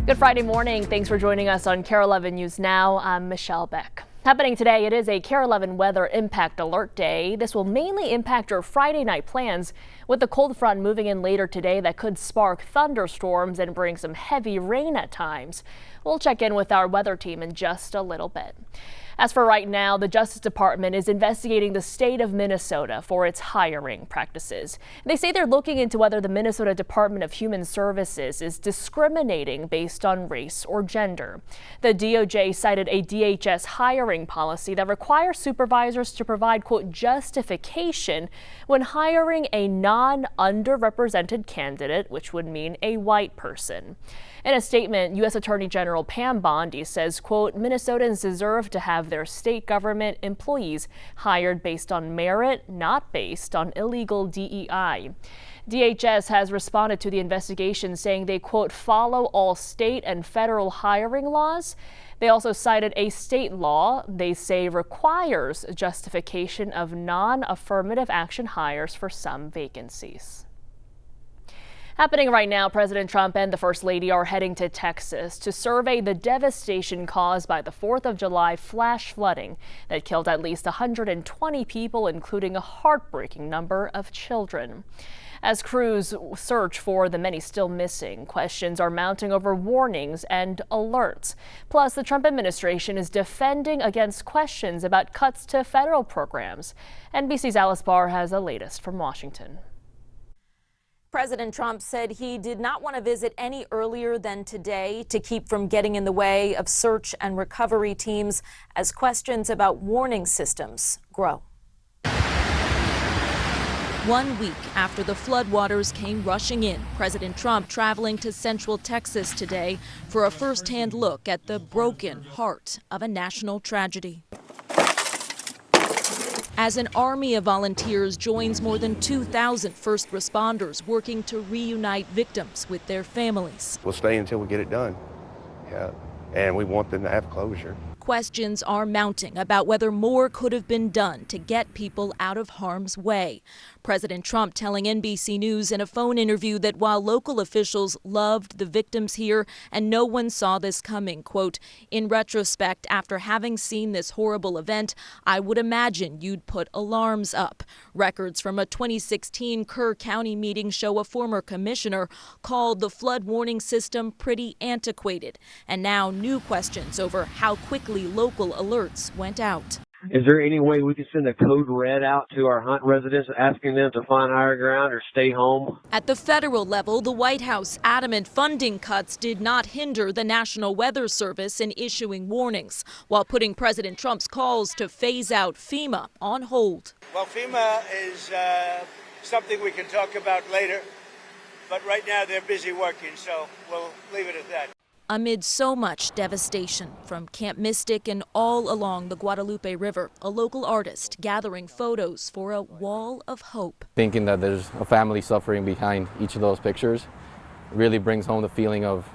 Good Friday morning. Thanks for joining us on KARE 11 News Now. I'm Michelle Beck. Happening today, it is a KARE 11 weather impact alert day. This will mainly impact your Friday night plans, with the cold front moving in later today that could spark thunderstorms and bring some heavy rain at times. We'll check in with our weather team in just a little bit. As for right now, the Justice Department is investigating the state of Minnesota for its hiring practices. They say they're looking into whether the Minnesota Department of Human Services is discriminating based on race or gender. The DOJ cited a DHS hiring policy that requires supervisors to provide, quote, justification when hiring a non-underrepresented candidate, which would mean a white person. In a statement, U.S. Attorney General Pam Bondi says, quote, Minnesotans deserve to have their state government employees hired based on merit, not based on illegal DEI. DHS has responded to the investigation, saying they, quote, follow all state and federal hiring laws. They also cited a state law they say requires justification of non-affirmative action hires for some vacancies. Happening right now, President Trump and the First Lady are heading to Texas to survey the devastation caused by the 4th of July flash flooding that killed at least 120 people, including a heartbreaking number of children. As crews search for the many still missing, questions are mounting over warnings and alerts. Plus, the Trump administration is defending against questions about cuts to federal programs. NBC's Alice Barr has the latest from Washington. President Trump said he did not want to visit any earlier than today to keep from getting in the way of search and recovery teams as questions about warning systems grow. 1 week after the floodwaters came rushing in, President Trump traveling to Central Texas today for a first-hand look at the broken heart of a national tragedy. As an army of volunteers joins more than 2,000 first responders working to reunite victims with their families. We'll stay until we get it done. Yeah, and we want them to have closure. Questions are mounting about whether more could have been done to get people out of harm's way. President Trump telling NBC News in a phone interview that while local officials loved the victims here and no one saw this coming, quote, in retrospect, after having seen this horrible event, I would imagine you'd put alarms up. Records from a 2016 Kerr County meeting show a former commissioner called the flood warning system pretty antiquated. And now new questions over how quickly local alerts went out. Is there any way we can send a code red out to our Hunt residents asking them to find higher ground or stay home? At the federal level, the White House adamant funding cuts did not hinder the National Weather Service in issuing warnings, while putting President Trump's calls to phase out FEMA on hold. Well, FEMA is something we can talk about later, but right now they're busy working, so we'll leave it at that. Amid so much devastation from Camp Mystic and all along the Guadalupe River, a local artist gathering photos for a wall of hope. Thinking that there's a family suffering behind each of those pictures really brings home the feeling of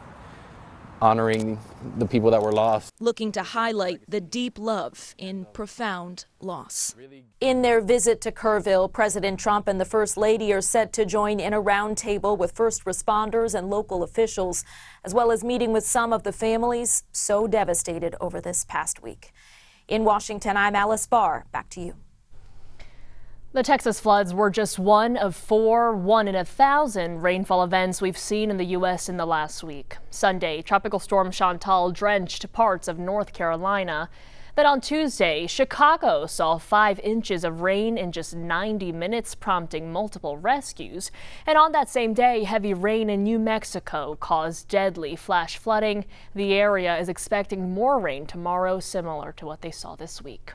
honoring the people that were lost. Looking to highlight the deep love in profound loss. In their visit to Kerrville, President Trump and the First Lady are set to join in a roundtable with first responders and local officials, as well as meeting with some of the families so devastated over this past week. In Washington, I'm Alice Barr. Back to you. The Texas floods were just one of 4 1-in-1,000 rainfall events we've seen in the U.S. in the last week. Sunday, Tropical Storm Chantal drenched parts of North Carolina. Then on Tuesday, Chicago saw 5 inches of rain in just 90 minutes, prompting multiple rescues. And on that same day, heavy rain in New Mexico caused deadly flash flooding. The area is expecting more rain tomorrow, similar to what they saw this week.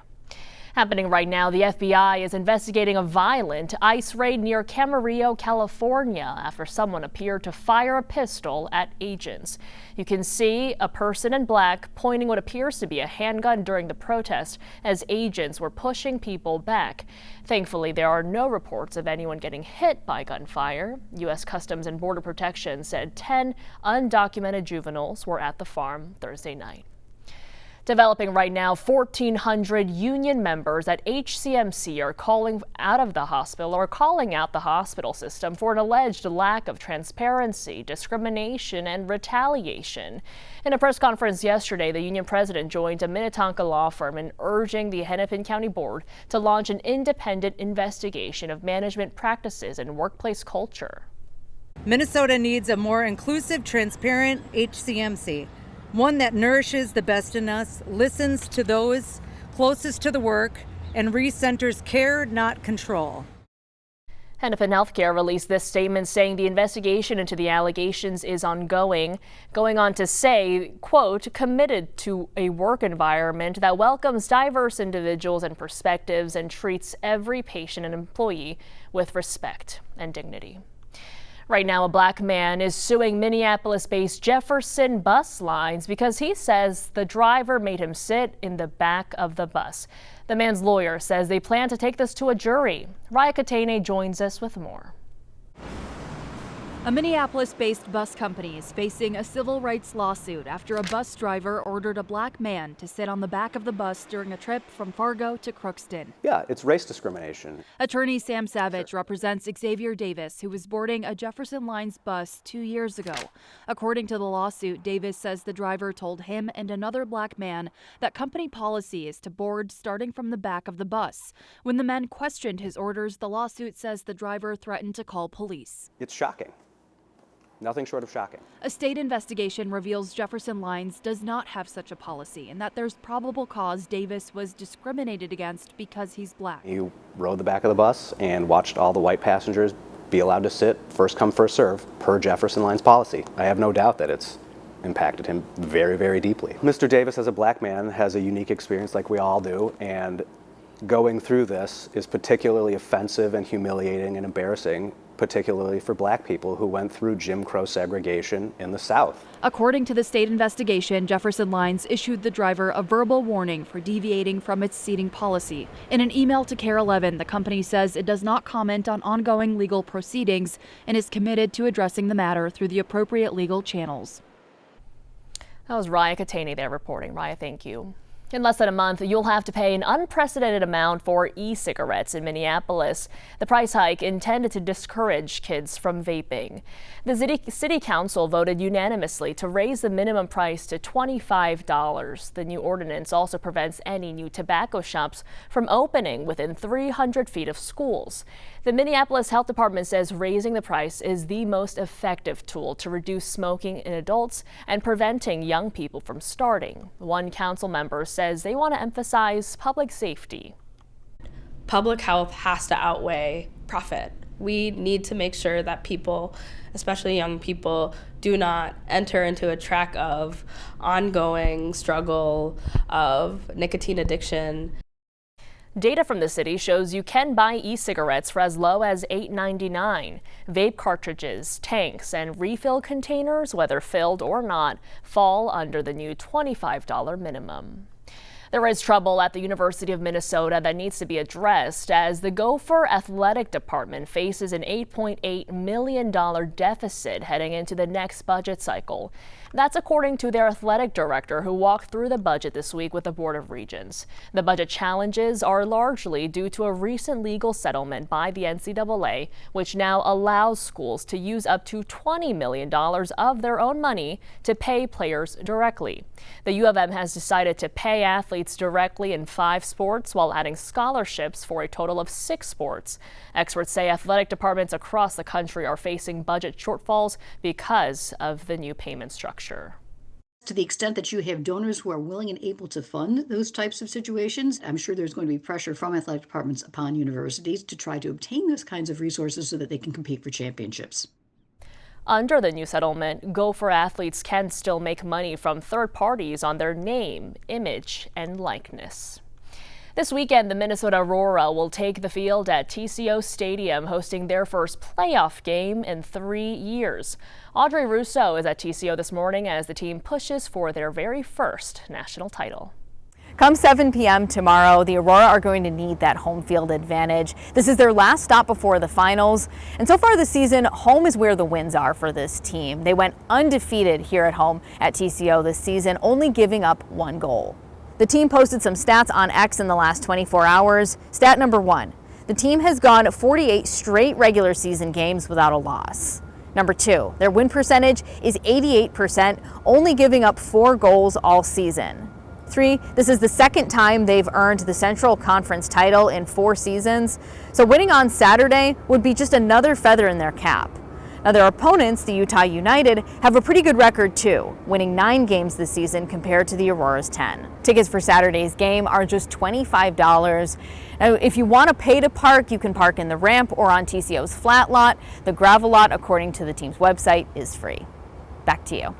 Happening right now, the FBI is investigating a violent ICE raid near Camarillo, California, after someone appeared to fire a pistol at agents. You can see a person in black pointing what appears to be a handgun during the protest as agents were pushing people back. Thankfully, there are no reports of anyone getting hit by gunfire. U.S. Customs and Border Protection said 10 undocumented juveniles were at the farm Thursday night. Developing right now, 1,400 union members at HCMC are calling out the hospital system for an alleged lack of transparency, discrimination, and retaliation. In a press conference yesterday, the union president joined a Minnetonka law firm in urging the Hennepin County Board to launch an independent investigation of management practices and workplace culture. Minnesota needs a more inclusive, transparent HCMC. One that nourishes the best in us, listens to those closest to the work, and recenters care, not control. Hennepin Healthcare released this statement saying the investigation into the allegations is ongoing, going on to say, quote, committed to a work environment that welcomes diverse individuals and perspectives and treats every patient and employee with respect and dignity. Right now, a black man is suing Minneapolis-based Jefferson Bus Lines because he says the driver made him sit in the back of the bus. The man's lawyer says they plan to take this to a jury. Raya Katene joins us with more. A Minneapolis-based bus company is facing a civil rights lawsuit after a bus driver ordered a black man to sit on the back of the bus during a trip from Fargo to Crookston. Yeah, it's race discrimination. Attorney Sam Savage represents Xavier Davis, who was boarding a Jefferson Lines bus 2 years ago. According to the lawsuit, Davis says the driver told him and another black man that company policy is to board starting from the back of the bus. When the men questioned his orders, the lawsuit says the driver threatened to call police. It's shocking. Nothing short of shocking. A state investigation reveals Jefferson Lines does not have such a policy and that there's probable cause Davis was discriminated against because he's black. He rode the back of the bus and watched all the white passengers be allowed to sit first come, first serve per Jefferson Lines policy. I have no doubt that it's impacted him very, very deeply. Mr. Davis, as a black man, has a unique experience like we all do, and going through this is particularly offensive and humiliating and embarrassing, particularly for black people who went through Jim Crow segregation in the South. According to the state investigation, Jefferson Lines issued the driver a verbal warning for deviating from its seating policy. In an email to KARE 11, the company says it does not comment on ongoing legal proceedings and is committed to addressing the matter through the appropriate legal channels. That was Raya Katene there reporting. Raya, thank you. In less than a month, you'll have to pay an unprecedented amount for e-cigarettes in Minneapolis. The price hike intended to discourage kids from vaping. The city council voted unanimously to raise the minimum price to $25. The new ordinance also prevents any new tobacco shops from opening within 300 feet of schools. The Minneapolis Health Department says raising the price is the most effective tool to reduce smoking in adults and preventing young people from starting. One council member says they want to emphasize public safety. Public health has to outweigh profit. We need to make sure that people, especially young people, do not enter into a track of ongoing struggle of nicotine addiction. Data from the city shows you can buy e-cigarettes for as low as $8.99. Vape cartridges, tanks, and refill containers, whether filled or not, fall under the new $25 minimum. There is trouble at the University of Minnesota that needs to be addressed as the Gopher Athletic Department faces an $8.8 million deficit heading into the next budget cycle. That's according to their athletic director, who walked through the budget this week with the Board of Regents. The budget challenges are largely due to a recent legal settlement by the NCAA, which now allows schools to use up to $20 million of their own money to pay players directly. The U of M has decided to pay athletes directly in 5 sports while adding scholarships for a total of 6 sports. Experts say athletic departments across the country are facing budget shortfalls because of the new payment structure. To the extent that you have donors who are willing and able to fund those types of situations, I'm sure there's going to be pressure from athletic departments upon universities to try to obtain those kinds of resources so that they can compete for championships. Under the new settlement, Gopher athletes can still make money from third parties on their name, image, and likeness. This weekend, the Minnesota Aurora will take the field at TCO Stadium, hosting their first playoff game in 3 years. Audrey Russo is at TCO this morning as the team pushes for their very first national title. Come 7 p.m. tomorrow, the Aurora are going to need that home field advantage. This is their last stop before the finals. And so far this season, home is where the wins are for this team. They went undefeated here at home at TCO this season, only giving up 1 goal. The team posted some stats on X in the last 24 hours. Stat number 1, the team has gone 48 straight regular season games without a loss. Number 2, their win percentage is 88%, only giving up 4 goals all season. 3, this is the second time they've earned the Central Conference title in 4 seasons, so winning on Saturday would be just another feather in their cap. Now their opponents, the Utah United, have a pretty good record too, winning 9 games this season compared to the Aurora's 10. Tickets for Saturday's game are just $25. Now if you want to pay to park, you can park in the ramp or on TCO's flat lot. The gravel lot, according to the team's website, is free. Back to you.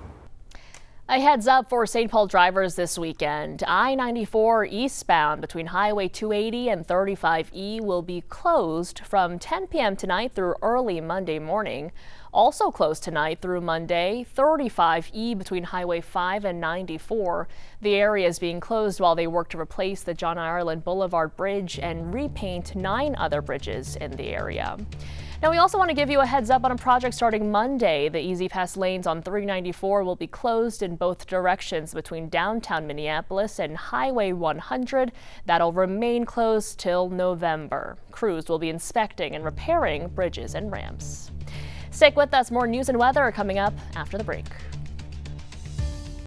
A heads up for St. Paul drivers this weekend. I-94 eastbound between Highway 280 and 35E will be closed from 10 p.m. tonight through early Monday morning. Also closed tonight through Monday, 35E between Highway 5 and 94. The area is being closed while they work to replace the John Ireland Boulevard Bridge and repaint 9 other bridges in the area. Now, we also want to give you a heads up on a project starting Monday. The Easy Pass lanes on 394 will be closed in both directions between downtown Minneapolis and Highway 100. That'll remain closed till November. Crews will be inspecting and repairing bridges and ramps. Stick with us. More news and weather are coming up after the break.